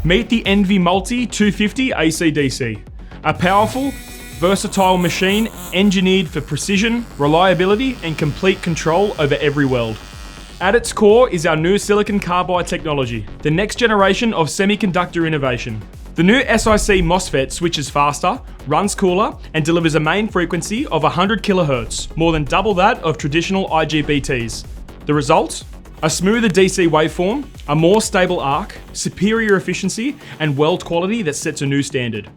Meet the NV Multi 250 AC/DC, a powerful, versatile machine engineered for precision, reliability, and complete control over every weld. At its core is our new silicon carbide technology, the next generation of semiconductor innovation. The new SiC MOSFET switches faster, runs cooler, and delivers a main frequency of 100 kHz, more than double that of traditional IGBTs. The result? A smoother DC waveform, a more stable arc, superior efficiency, and weld quality that sets a new standard.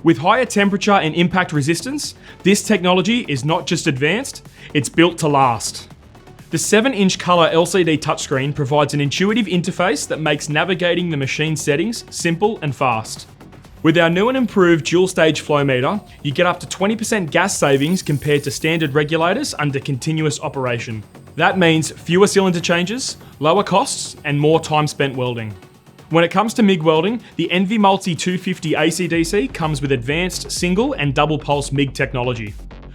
With higher temperature and impact resistance, this technology is not just advanced, it's built to last. The 7-inch color LCD touchscreen provides an intuitive interface that makes navigating the machine settings simple and fast. With our new and improved dual-stage Flowmeter, you get up to 20% gas savings compared to standard regulators under continuous operation. That means fewer cylinder changes, lower costs, and more time spent welding. When it comes to MIG welding, the NV Multi 250 AC/DC comes with advanced single and double pulse MIG technology.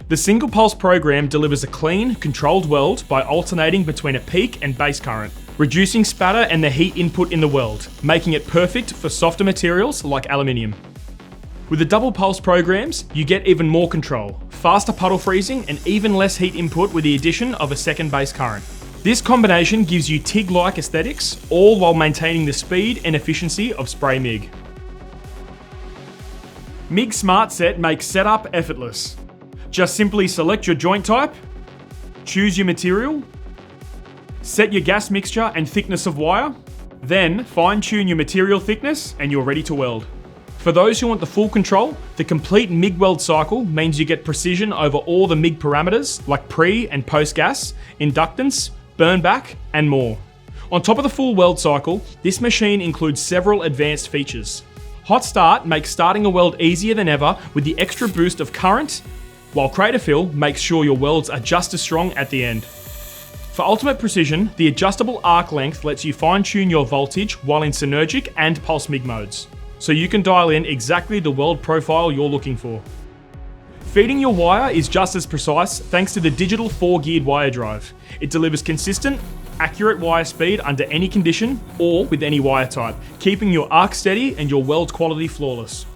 The single pulse program delivers a clean, controlled weld by alternating between a peak and base current, reducing spatter and the heat input in the weld, making it perfect for softer materials like aluminium. With the double pulse programs, you get even more control, faster puddle freezing, and even less heat input with the addition of a second base current. This combination gives you TIG-like aesthetics, all while maintaining the speed and efficiency of spray MIG. MIG Smart-Set makes setup effortless. Just simply select your joint type, choose your material, set your gas mixture and thickness of wire, then fine-tune your material thickness and you're ready to weld. For those who want the full control, the complete MIG weld cycle means you get precision over all the MIG parameters like pre and post gas, inductance, burn back, and more. On top of the full weld cycle, this machine includes several advanced features. Hot Start makes starting a weld easier than ever with the extra boost of current, while Crater Fill makes sure your welds are just as strong at the end. For ultimate precision, the adjustable arc length lets you fine-tune your voltage while in synergic and pulse MIG modes, so you can dial in exactly the weld profile you're looking for. Feeding your wire is just as precise thanks to the digital 4-geared wire drive. It delivers consistent, accurate wire speed under any condition or with any wire type, keeping your arc steady and your weld quality flawless.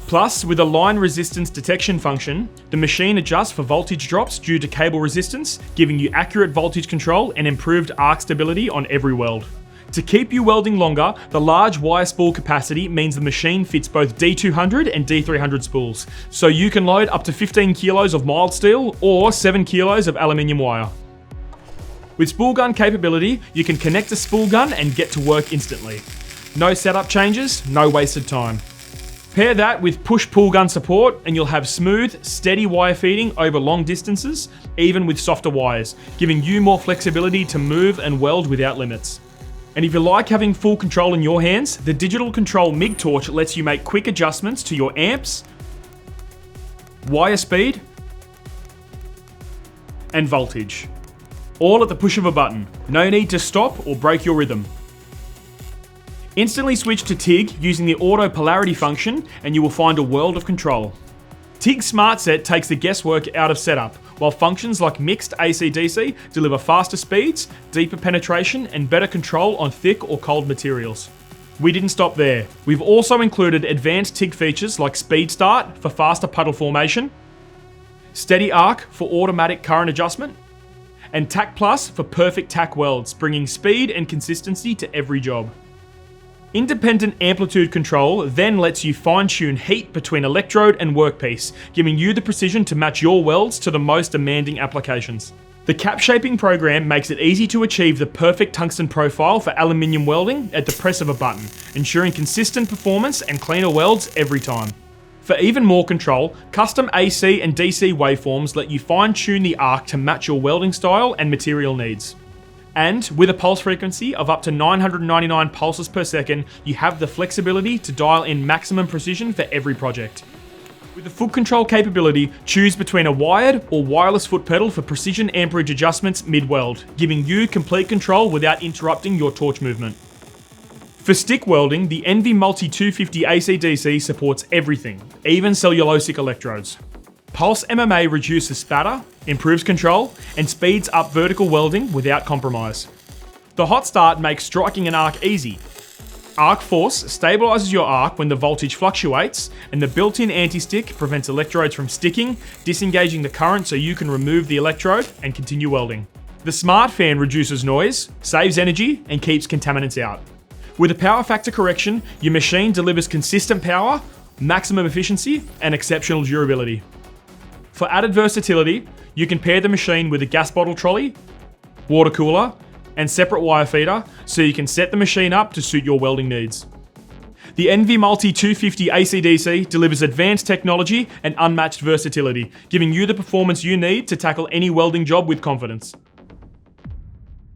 Plus, with a line resistance detection function, the machine adjusts for voltage drops due to cable resistance, giving you accurate voltage control and improved arc stability on every weld. To keep you welding longer, the large wire spool capacity means the machine fits both D200 and D300 spools, so you can load up to 15 kilos of mild steel or 7 kilos of aluminium wire. With spool gun capability, you can connect a spool gun and get to work instantly. No setup changes, no wasted time. Pair that with push-pull gun support and you'll have smooth, steady wire feeding over long distances, even with softer wires, giving you more flexibility to move and weld without limits. And if you like having full control in your hands, the digital control MIG torch lets you make quick adjustments to your amps, wire speed, and voltage. All at the push of a button. No need to stop or break your rhythm. Instantly switch to TIG using the auto polarity function and you will find a world of control. TIG Smart-Set takes the guesswork out of setup, while functions like mixed AC/DC deliver faster speeds, deeper penetration, and better control on thick or cold materials. We didn't stop there. We've also included advanced TIG features like Speed Start for faster puddle formation, Steady Arc for automatic current adjustment, and Tack Plus for perfect tack welds, bringing speed and consistency to every job. Independent amplitude control then lets you fine-tune heat between electrode and workpiece, giving you the precision to match your welds to the most demanding applications. The cap shaping program makes it easy to achieve the perfect tungsten profile for aluminium welding at the press of a button, ensuring consistent performance and cleaner welds every time. For even more control, custom AC and DC waveforms let you fine-tune the arc to match your welding style and material needs. And with a pulse frequency of up to 999 pulses per second, you have the flexibility to dial in maximum precision for every project. With the foot control capability, choose between a wired or wireless foot pedal for precision amperage adjustments mid-weld, giving you complete control without interrupting your torch movement. For stick welding, the NV Multi 250 AC/DC supports everything, even cellulosic electrodes. Pulse MMA reduces spatter, improves control, and speeds up vertical welding without compromise. The Hot Start makes striking an arc easy. Arc force stabilizes your arc when the voltage fluctuates, and the built-in anti-stick prevents electrodes from sticking, disengaging the current so you can remove the electrode and continue welding. The Smart Fan reduces noise, saves energy, and keeps contaminants out. With a power factor correction, your machine delivers consistent power, maximum efficiency, and exceptional durability. For added versatility, you can pair the machine with a gas bottle trolley, water cooler, and separate wire feeder so you can set the machine up to suit your welding needs. The NV Multi 250 AC/DC delivers advanced technology and unmatched versatility, giving you the performance you need to tackle any welding job with confidence.